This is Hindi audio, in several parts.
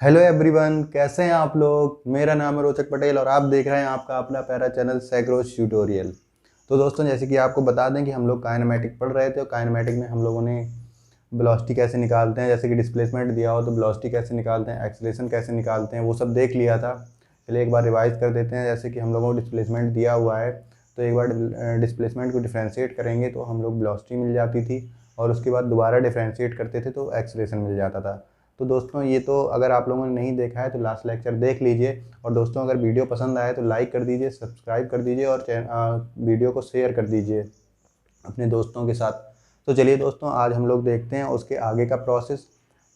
हेलो एवरीवन, कैसे हैं आप लोग। मेरा नाम है रोचक पटेल और आप देख रहे हैं आपका अपना प्यारा चैनल सैक्रोस ट्यूटोरियल। तो दोस्तों, जैसे कि आपको बता दें कि हम लोग काइनेमेटिक पढ़ रहे थे और काइनेमेटिक में हम लोगों ने वेलोसिटी कैसे निकालते हैं, जैसे कि डिस्प्लेसमेंट दिया हो तो वेलोसिटी कैसे निकालते हैं, एक्सेलरेशन कैसे निकालते हैं, वो सब देख लिया था। चलिए एक बार रिवाइज कर देते हैं। जैसे कि हम लोगों को डिस्प्लेसमेंट दिया हुआ है तो एक बार डिस्प्लेसमेंट को डिफ्रेंशिएट करेंगे तो हम लोग वेलोसिटी मिल जाती थी और उसके बाद दोबारा डिफ्रेंशिएट करते थे तो एक्सेलरेशन मिल जाता था। तो दोस्तों, ये तो अगर आप लोगों ने नहीं देखा है तो लास्ट लेक्चर देख लीजिए। और दोस्तों, अगर वीडियो पसंद आए तो लाइक कर दीजिए, सब्सक्राइब कर दीजिए और वीडियो को शेयर कर दीजिए अपने दोस्तों के साथ। तो चलिए दोस्तों, आज हम लोग देखते हैं उसके आगे का प्रोसेस।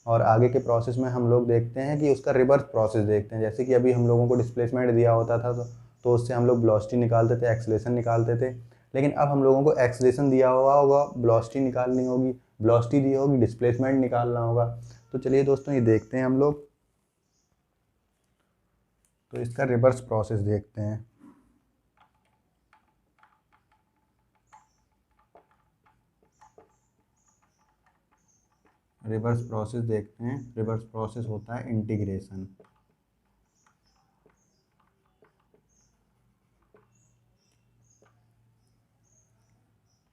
और आगे के प्रोसेस में हम लोग देखते हैं कि उसका रिवर्स प्रोसेस देखते हैं। जैसे कि अभी हम लोगों को डिस्प्लेसमेंट दिया होता था तो उससे हम लोग वेलोसिटी निकालते थे, एक्सेलरेशन निकालते थे। लेकिन अब हम लोगों को एक्सेलरेशन दिया हुआ होगा, वेलोसिटी निकालनी होगी, वेलोसिटी दी होगी, डिस्प्लेसमेंट निकालना होगा। तो चलिए दोस्तों, ये देखते हैं हम लोग। तो इसका रिवर्स प्रोसेस देखते हैं। रिवर्स प्रोसेस देखते हैं। रिवर्स प्रोसेस होता है इंटीग्रेशन।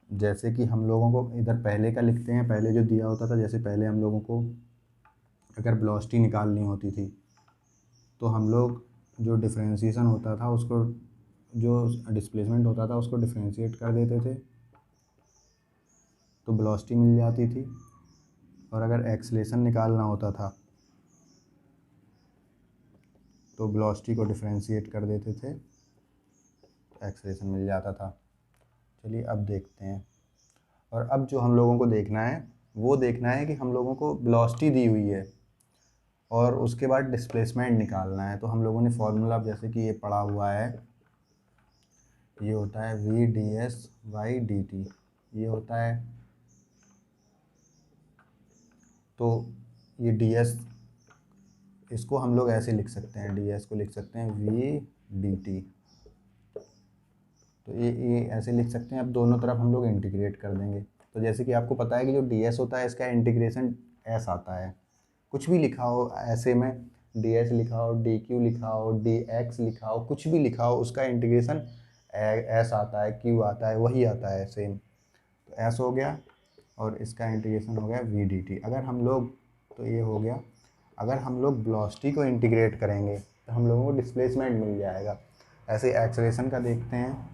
जैसे कि हम लोगों को इधर पहले का लिखते हैं। पहले जो दिया होता था, जैसे पहले हम लोगों को अगर वेलोसिटी निकालनी होती थी तो हम लोग जो डिफरेंशिएशन होता था उसको, जो डिस्प्लेसमेंट होता था उसको डिफरेंशिएट कर देते थे तो वेलोसिटी मिल जाती थी। और अगर एक्सेलरेशन निकालना होता था तो वेलोसिटी को डिफरेंशिएट कर देते थे तो एक्सेलरेशन मिल जाता था। चलिए अब देखते हैं। और अब जो हम लोगों को देखना है वो देखना है कि हम लोगों को वेलोसिटी दी हुई है और उसके बाद डिस्प्लेसमेंट निकालना है। तो हम लोगों ने फॉर्मूला, जैसे कि ये पढ़ा हुआ है, ये होता है V D S by D T. ये होता है, तो ये डी एस, इसको हम लोग ऐसे लिख सकते हैं, डी एस को लिख सकते हैं वी डी टी। तो ये ऐसे लिख सकते हैं। अब दोनों तरफ हम लोग इंटीग्रेट कर देंगे। तो जैसे कि आपको पता है कि जो डी एस होता है इसका इंटीग्रेशन एस आता है। कुछ भी लिखा हो ऐसे में, डी एस लिखा हो, डी क्यू लिखा हो, डी एक्स लिखा हो, कुछ भी लिखा हो, उसका इंटीग्रेशन एस आता है, क्यू आता है, वही आता है सेम। तो एस हो गया और इसका इंटीग्रेशन हो गया वी डी टी। अगर हम लोग, तो ये हो गया। अगर हम लोग वेलोसिटी को इंटीग्रेट करेंगे तो हम लोगों को डिस्प्लेसमेंट मिल जाएगा। ऐसे एक्सेलरेशन का देखते हैं।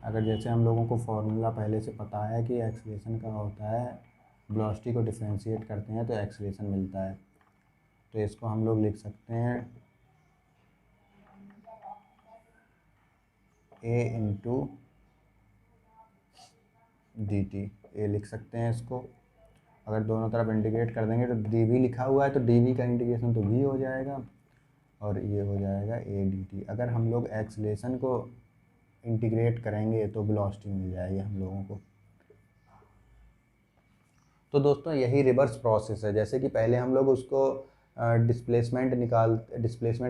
अगर जैसे हम लोगों को फॉर्मूला पहले से पता है कि एक्सेलरेशन का होता है, वेलोसिटी को डिफरेंशिएट करते हैं तो एक्सेलरेशन मिलता है। तो इसको हम लोग लिख सकते हैं ए इंटू डी टी। ए लिख सकते हैं इसको। अगर दोनों तरफ इंटीग्रेट कर देंगे तो डी वी लिखा हुआ है तो डी वी का इंटीग्रेशन तो वी हो जाएगा और ये हो जाएगा ए डी टी। अगर हम लोग एक्सेलरेशन को इंटीग्रेट करेंगे तो वेलोसिटी मिल जाएगी हम लोगों को। तो दोस्तों, यही रिवर्स प्रोसेस है। जैसे कि पहले हम लोग उसको डिस्प्लेसमेंट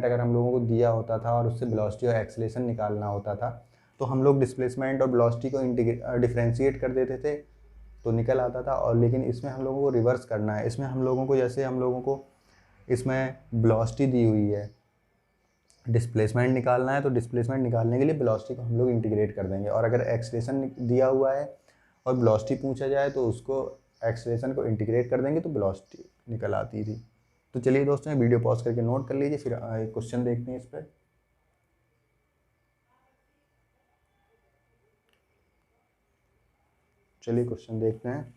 अगर हम लोगों को दिया होता था और उससे वेलोसिटी और एक्सेलरेशन निकालना होता था तो हम लोग डिस्प्लेसमेंट और वेलोसिटी को डिफरेंशिएट कर देते थे तो निकल आता था। और लेकिन इसमें हम लोगों को रिवर्स करना है। इसमें हम लोगों को, जैसे हम लोगों को इसमें वेलोसिटी दी हुई है, डिस्प्लेसमेंट निकालना है तो डिस्प्लेसमेंट निकालने के लिए वेलोसिटी को हम लोग इंटीग्रेट कर देंगे। और अगर एक्सेलरेशन दिया हुआ है और वेलोसिटी पूछा जाए तो उसको, एक्सेलरेशन को इंटीग्रेट कर देंगे तो वेलोसिटी निकल आती थी। तो चलिए दोस्तों, वीडियो पॉज करके नोट कर लीजिए, फिर क्वेश्चन देखते हैं इस पर। चलिए क्वेश्चन देखते हैं।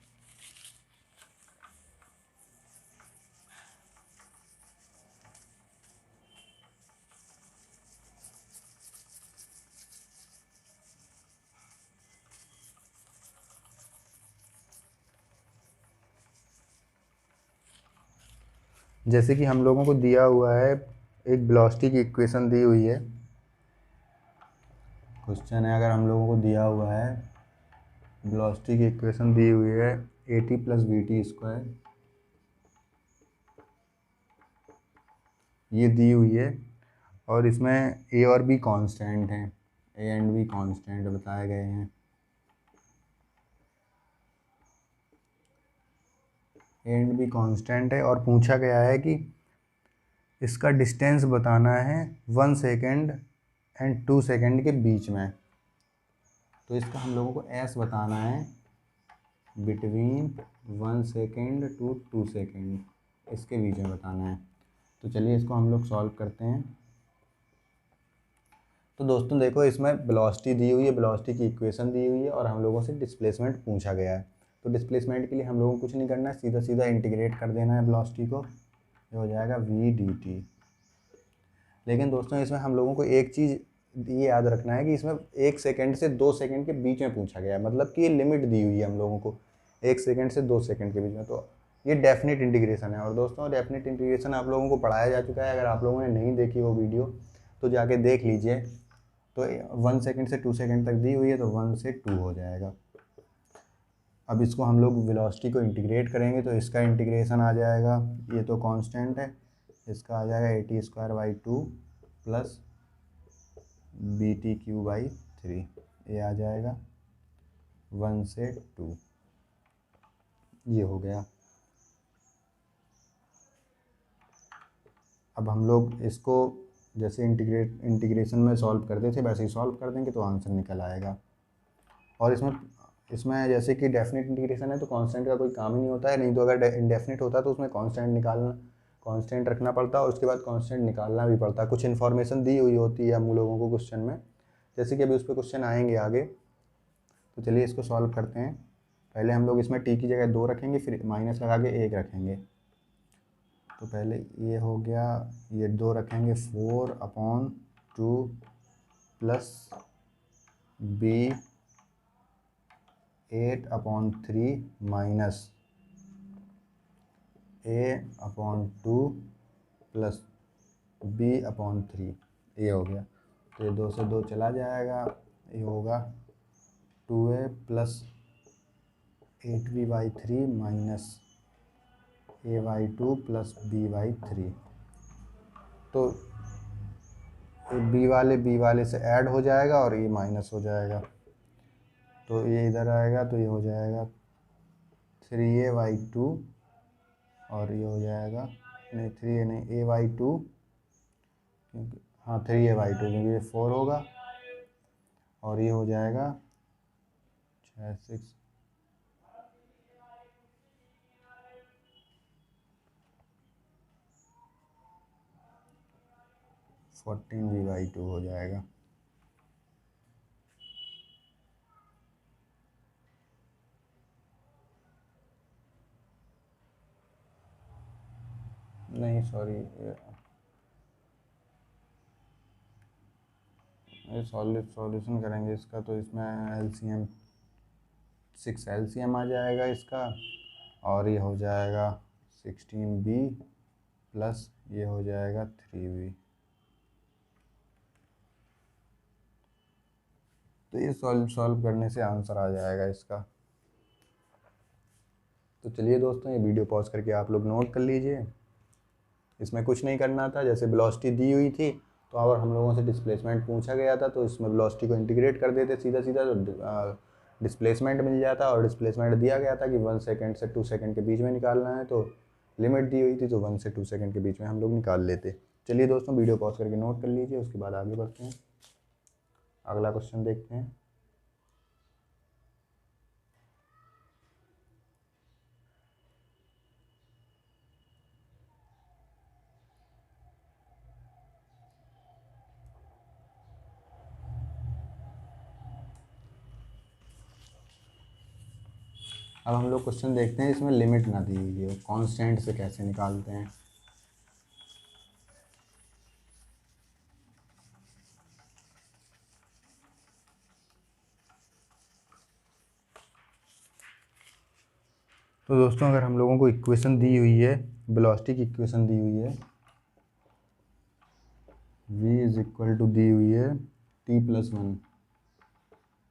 जैसे कि हम लोगों को दिया हुआ है, एक वेलोसिटी की इक्वेशन दी हुई है। क्वेश्चन है, अगर हम लोगों को दिया हुआ है, वेलोसिटी की इक्वेशन दी हुई है A T plus B T square, ये दी हुई है। और इसमें ए और बी कांस्टेंट हैं, ए एंड बी कांस्टेंट बताए गए हैं। एंड भी कांस्टेंट है और पूछा गया है कि इसका डिस्टेंस बताना है 1 सेकेंड एंड 2 सेकेंड के बीच में। तो इसका हम लोगों को एस बताना है बिटवीन 1 सेकेंड टू 2 सेकेंड, इसके बीच में बताना है। तो चलिए इसको हम लोग सॉल्व करते हैं। तो दोस्तों देखो, इसमें वेलोसिटी दी हुई है, वेलोसिटी की इक्वेशन दी हुई है और हम लोगों से डिस्प्लेसमेंट पूछा गया है। तो डिस्प्लेसमेंट के लिए हम लोगों को कुछ नहीं करना है, सीधा सीधा इंटीग्रेट कर देना है वेलोसिटी को, ये हो जाएगा v dt। लेकिन दोस्तों इसमें हम लोगों को एक चीज़ ये याद रखना है कि इसमें 1 सेकेंड से 2 सेकेंड के बीच में पूछा गया है, मतलब कि ये लिमिट दी हुई है हम लोगों को 1 सेकेंड से 2 सेकेंड के बीच में। तो ये डेफिनेट इंटीग्रेशन है और दोस्तों डेफिनेट इंटीग्रेशन आप लोगों को पढ़ाया जा चुका है। अगर आप लोगों ने नहीं देखी वो वीडियो तो जाके देख लीजिए। तो 1 सेकेंड से 2 सेकेंड तक दी हुई है, तो 1 से 2 हो जाएगा। अब इसको हम लोग वेलोसिटी को इंटीग्रेट करेंगे तो इसका इंटीग्रेशन आ जाएगा, ये तो कांस्टेंट है, इसका आ जाएगा at² / 2 प्लस BT³ / 3, ये आ जाएगा 1 से 2, ये हो गया। अब हम लोग इसको जैसे इंटीग्रेशन में सॉल्व करते थे वैसे ही सॉल्व कर देंगे तो आंसर निकल आएगा। और इसमें जैसे कि डेफिनेट इंटीग्रेशन है तो कांस्टेंट का कोई काम ही नहीं होता है, नहीं तो अगर इंडेफिनिट होता तो उसमें कांस्टेंट रखना पड़ता और उसके बाद कांस्टेंट निकालना भी पड़ता। कुछ इन्फॉर्मेशन दी हुई होती है हम लोगों को क्वेश्चन में, जैसे कि अभी उस पर क्वेश्चन आएंगे आगे। तो चलिए इसको सॉल्व करते हैं। पहले हम लोग इसमें टी की जगह 2 रखेंगे, फिर माइनस लगा के 1 रखेंगे। तो पहले ये हो गया, ये 2 रखेंगे 4/2 plus b 8/3 minus a/2 plus b/3, ये हो गया। तो ये 2 से 2 चला जाएगा, ये होगा 2a plus 8b/3 minus a/2 plus b/3। तो बी वाले से ऐड हो जाएगा और ये माइनस हो जाएगा, तो ये इधर आएगा तो ये हो जाएगा 3a/2 और ये हो जाएगा नहीं 3a नहीं a/2, क्योंकि हाँ 3a/2 क्योंकि ये 4 होगा और ये हो जाएगा 6 14b/2 हो जाएगा। नहीं सॉरी, ये सॉल्यूशन करेंगे इसका तो इसमें LCM 6 LCM आ जाएगा इसका और ये हो जाएगा 16b प्लस ये हो जाएगा 3b। तो ये सॉल्व करने से आंसर आ जाएगा इसका। तो चलिए दोस्तों, ये वीडियो पॉज करके आप लोग नोट कर लीजिए। इसमें कुछ नहीं करना था, जैसे वेलोसिटी दी हुई थी तो अगर हम लोगों से डिस्प्लेसमेंट पूछा गया था तो इसमें वेलोसिटी को इंटीग्रेट कर देते सीधा सीधा, तो डिस्प्लेसमेंट मिल जाता। और डिस्प्लेसमेंट दिया गया था कि 1 सेकेंड से 2 सेकेंड के बीच में निकालना है, तो लिमिट दी हुई थी तो 1 से 2 सेकेंड के बीच में हम लोग निकाल लेते। चलिए दोस्तों, वीडियो पॉज करके नोट कर लीजिए, उसके बाद आगे बढ़ते हैं, अगला क्वेश्चन देखते हैं। अब हम लोग क्वेश्चन देखते हैं, इसमें लिमिट ना दी हुई है, कांस्टेंट से कैसे निकालते हैं। तो दोस्तों अगर हम लोगों को इक्वेशन दी हुई है, वेलोसिटी की इक्वेशन दी हुई है, v दी हुई है t+1,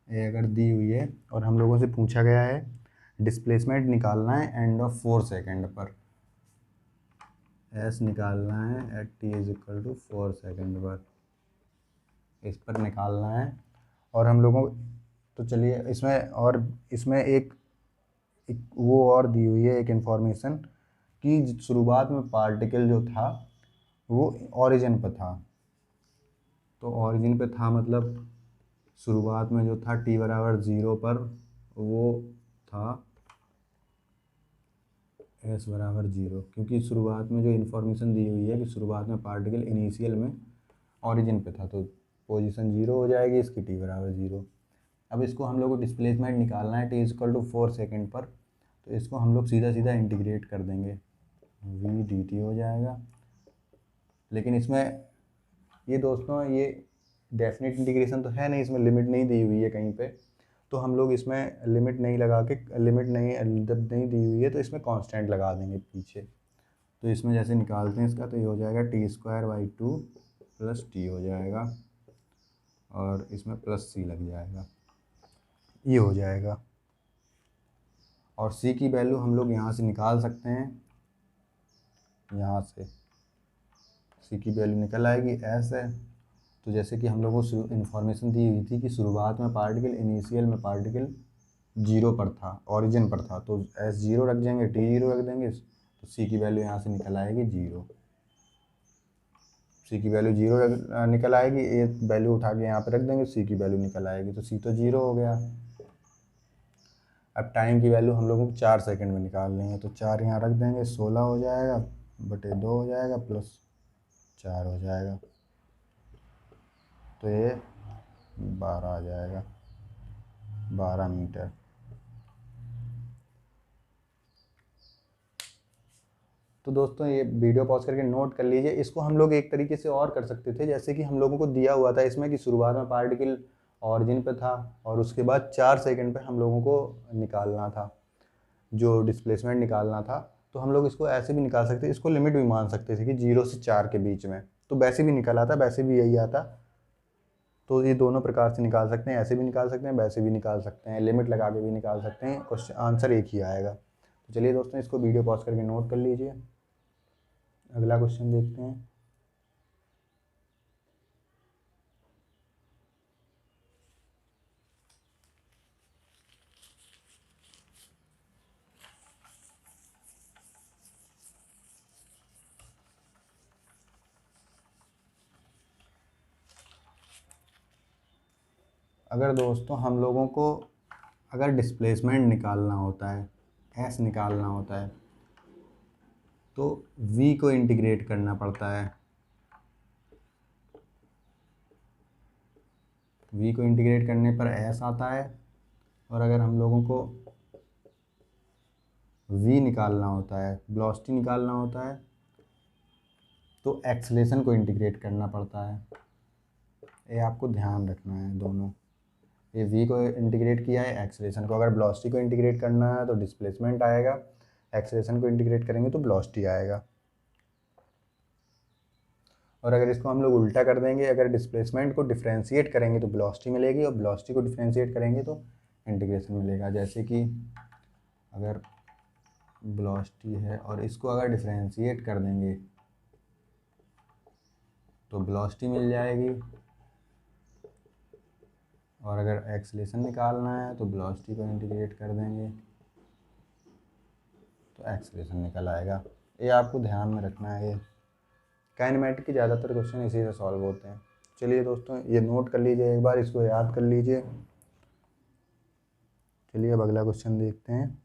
ये अगर दी हुई है और हम लोगों से पूछा गया है डिस्प्लेसमेंट निकालना है एंड ऑफ 4 सेकेंड पर, s निकालना है एट t 4 सेकेंड पर, इस पर निकालना है। और हम लोगों तो चलिए इसमें एक वो और दी हुई है एक इन्फॉर्मेशन कि शुरुआत में पार्टिकल जो था वो ओरिजिन पर था। तो ओरिजिन पे था मतलब शुरुआत में जो था t बराबर 0 पर वो था s बराबर 0, क्योंकि शुरुआत में जो इन्फॉर्मेशन दी हुई है कि शुरुआत में पार्टिकल इनिशियल में ओरिजिन पे था, तो पोजीशन 0 हो जाएगी इसकी t बराबर 0। अब इसको हम लोग को डिस्प्लेसमेंट निकालना है t इक्वल टू 4 सेकेंड पर, तो इसको हम लोग सीधा सीधा इंटीग्रेट कर देंगे, v dt हो जाएगा। लेकिन इसमें ये दोस्तों ये डेफिनेट इंटीग्रेशन तो है नहीं, इसमें लिमिट नहीं दी हुई है कहीं पे, तो हम लोग इसमें लिमिट नहीं लगा के, लिमिट नहीं जब नहीं दी हुई है तो इसमें कांस्टेंट लगा देंगे पीछे। तो इसमें जैसे निकालते हैं इसका, तो ये हो जाएगा t² / 2 प्लस t हो जाएगा और इसमें प्लस c लग जाएगा, ये हो जाएगा। और c की वैल्यू हम लोग यहाँ से निकाल सकते हैं, यहाँ से c की वैल्यू निकल आएगी, s है। तो जैसे कि हम लोगों को इन्फॉर्मेशन दी हुई थी कि शुरुआत में पार्टिकल इनिशियल में पार्टिकल 0 पर था, ओरिजिन पर था, तो s 0 रख देंगे, t 0 रख देंगे, तो c की वैल्यू यहाँ से निकल आएगी 0। c की वैल्यू 0 निकल आएगी, ए वैल्यू उठा के यहाँ पे रख देंगे, c की वैल्यू निकल आएगी, तो c तो 0 हो गया। अब टाइम की वैल्यू हम लोगों को 4 सेकंड में निकालनी है, तो 4 यहाँ रख देंगे, 16 हो जाएगा बटे 2 हो जाएगा प्लस 4 हो जाएगा, तो ये 12 आ जाएगा, 12 मीटर। तो दोस्तों ये वीडियो पॉज करके नोट कर लीजिए। इसको हम लोग एक तरीके से और कर सकते थे, जैसे कि हम लोगों को दिया हुआ था इसमें कि शुरुआत में पार्टिकल ऑरिजिन पे था और उसके बाद 4 सेकंड पे हम लोगों को निकालना था, जो डिस्प्लेसमेंट निकालना था। तो हम लोग इसको ऐसे भी निकाल सकते, इसको लिमिट भी मान सकते थे कि 0 से 4 के बीच में, तो वैसे भी निकल आता, वैसे भी यही आता। तो ये दोनों प्रकार से निकाल सकते हैं, ऐसे भी निकाल सकते हैं, वैसे भी निकाल सकते हैं, लिमिट लगा के भी निकाल सकते हैं, क्वेश्चन आंसर एक ही आएगा। तो चलिए दोस्तों इसको वीडियो पॉज करके नोट कर लीजिए, अगला क्वेश्चन देखते हैं। अगर दोस्तों हम लोगों को अगर डिस्प्लेसमेंट निकालना होता है, एस निकालना होता है, तो v को इंटीग्रेट करना पड़ता है। v को इंटीग्रेट करने पर s आता है, और अगर हम लोगों को v निकालना होता है, वेलोसिटी निकालना होता है, तो एक्सेलरेशन को इंटीग्रेट करना पड़ता है। ये आपको ध्यान रखना है दोनों, ये v को इंटीग्रेट किया है, एक्सेलरेशन को। अगर वेलोसिटी को इंटीग्रेट करना है तो डिस्प्लेसमेंट आएगा, एक्सेलरेशन को इंटीग्रेट करेंगे तो वेलोसिटी आएगा। और अगर इसको हम लोग उल्टा कर देंगे, अगर डिस्प्लेसमेंट को डिफ्रेंशिएट करेंगे तो वेलोसिटी मिलेगी, और वेलोसिटी को डिफ्रेंशिएट करेंगे तो इंटीग्रेशन मिलेगा। जैसे कि अगर वेलोसिटी है और इसको अगर डिफ्रेंशिएट कर देंगे तो वेलोसिटी मिल जाएगी, और अगर एक्सेलरेशन निकालना है तो वेलोसिटी को इंटीग्रेट कर देंगे तो एक्सेलरेशन निकल आएगा। ये आपको ध्यान में रखना है, ये काइनेमेटिक के ज़्यादातर क्वेश्चन इसी से सॉल्व होते हैं। चलिए दोस्तों ये नोट कर लीजिए, एक बार इसको याद कर लीजिए। चलिए अब अगला क्वेश्चन देखते हैं।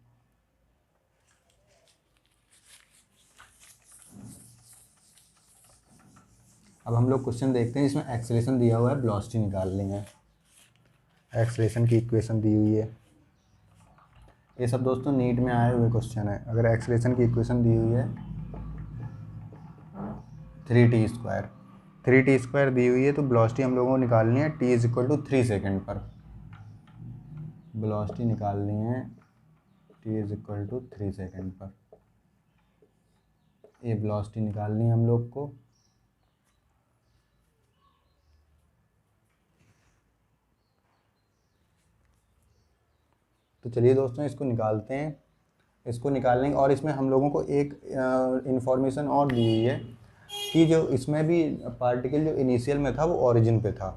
अब हम लोग क्वेश्चन देखते हैं, इसमें एक्सेलरेशन दिया हुआ है, वेलोसिटी निकालनी है, एक्सेलरेशन की इक्वेशन दी हुई है। ये सब दोस्तों नीट में आए हुए क्वेश्चन है। अगर एक्सेलरेशन की इक्वेशन दी हुई है 3t² दी हुई है, तो वेलोसिटी हम लोगों को निकालनी है t = 3 सेकेंड पर। वेलोसिटी निकालनी है t = 3 सेकेंड पर, ये वेलोसिटी निकालनी है हम लोग को। तो चलिए दोस्तों इसको निकालते हैं, इसको निकालेंगे। और इसमें हम लोगों को एक इन्फॉर्मेशन और दी हुई है कि जो इसमें भी पार्टिकल जो इनिशियल में था वो ओरिजिन पे था,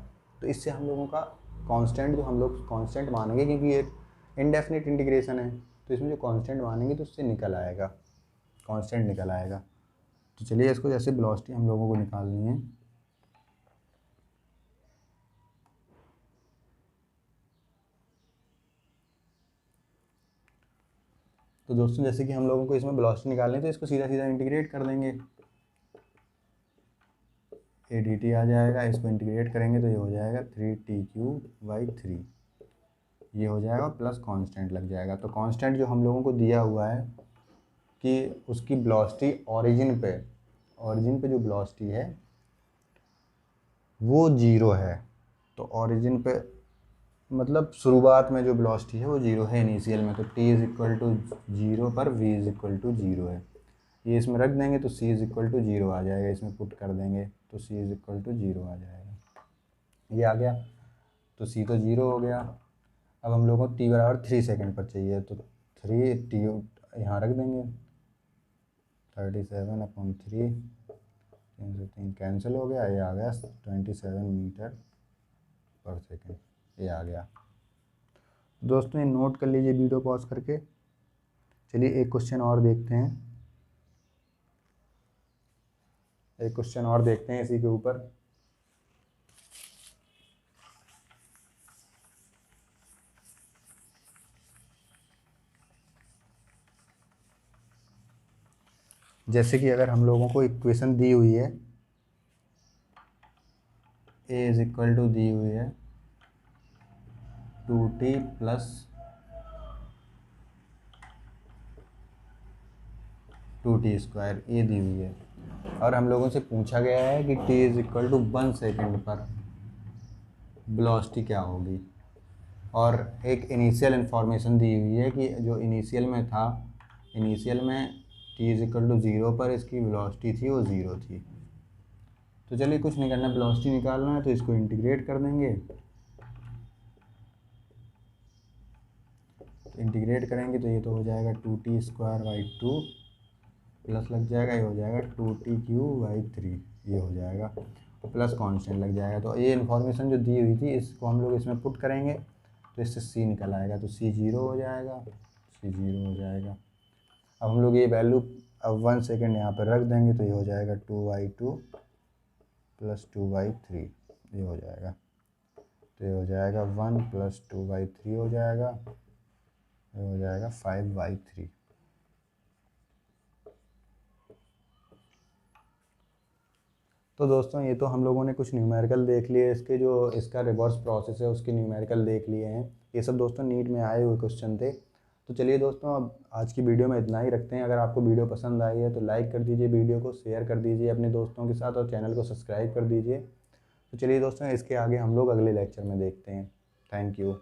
तो इससे हम लोगों का कांस्टेंट जो हम लोग कांस्टेंट मानेंगे, क्योंकि ये इनडेफिनिट इंटीग्रेशन है, तो इसमें जो कांस्टेंट मानेंगे तो उससे निकल आएगा, कांस्टेंट निकल आएगा। तो चलिए इसको जैसे वेलोसिटी हम लोगों को निकालनी है। तो दोस्तों जैसे कि हम लोगों को इसमें वेलोसिटी निकालनी है तो इसको सीधा सीधा इंटीग्रेट कर देंगे, ए डी टी आ जाएगा। इसको इंटीग्रेट करेंगे तो ये हो जाएगा 3t³/3, ये हो जाएगा प्लस कांस्टेंट लग जाएगा। तो कांस्टेंट जो हम लोगों को दिया हुआ है कि उसकी वेलोसिटी ओरिजिन पे जो वेलोसिटी है वो 0 है। तो ओरिजिन पे मतलब शुरुआत में जो वेलोसिटी है वो 0 है इनिशियल में। तो t=0 पर v=0 है। ये इसमें रख देंगे तो c=0 आ जाएगा, इसमें पुट कर देंगे तो c=0 आ जाएगा। ये आ गया तो c तो 0 हो गया। अब हम लोगों को t=3 सेकंड पर चाहिए तो 3t यहाँ रख देंगे, 37/3, 3 से 3 कैंसिल हो गया, ये आ गया 27 मीटर पर सेकंड, ये आ गया। दोस्तों ये नोट कर लीजिए वीडियो पॉज करके। चलिए एक क्वेश्चन और देखते हैं, इसी के ऊपर। जैसे कि अगर हम लोगों को इक्वेशन दी हुई है, a दी हुई है 2t + 2t², ये दी हुई है और हम लोगों से पूछा गया है कि t=1 सेकंड पर वेलोसिटी क्या होगी। और एक इनिशियल इन्फॉर्मेशन दी हुई है कि जो इनिशियल में t=0 पर इसकी वेलोसिटी थी वो 0 थी। तो चलिए कुछ नहीं करना, वेलोसिटी निकालना है तो इसको इंटीग्रेट कर देंगे। तो इंटीग्रेट करेंगे तो ये तो हो जाएगा 2t²/2 प्लस लग जाएगा, ये हो जाएगा 2t³/3, ये हो जाएगा प्लस कांस्टेंट लग जाएगा। तो ये इन्फॉर्मेशन जो दी हुई थी इसको हम लोग इसमें पुट करेंगे तो इससे c निकल आएगा, तो c 0 हो जाएगा, अब हम लोग ये वैल्यू अब 1 सेकेंड यहाँ पर रख देंगे तो ये हो जाएगा 2/2 + 2/3, ये हो जाएगा। तो ये हो जाएगा 1 + 2/3 हो जाएगा, ये हो जाएगा 5/3। तो दोस्तों ये तो हम लोगों ने कुछ न्यूमेरिकल देख लिए, इसके जो इसका रिवर्स प्रोसेस है उसके न्यूमेरिकल देख लिए हैं। ये सब दोस्तों नीट में आए हुए क्वेश्चन थे। तो चलिए दोस्तों अब आज की वीडियो में इतना ही रखते हैं। अगर आपको वीडियो पसंद आई है तो लाइक कर दीजिए, वीडियो को शेयर कर दीजिए अपने दोस्तों के साथ और चैनल को सब्सक्राइब कर दीजिए। तो चलिए दोस्तों इसके आगे हम लोग अगले लेक्चर में देखते हैं। Thank you.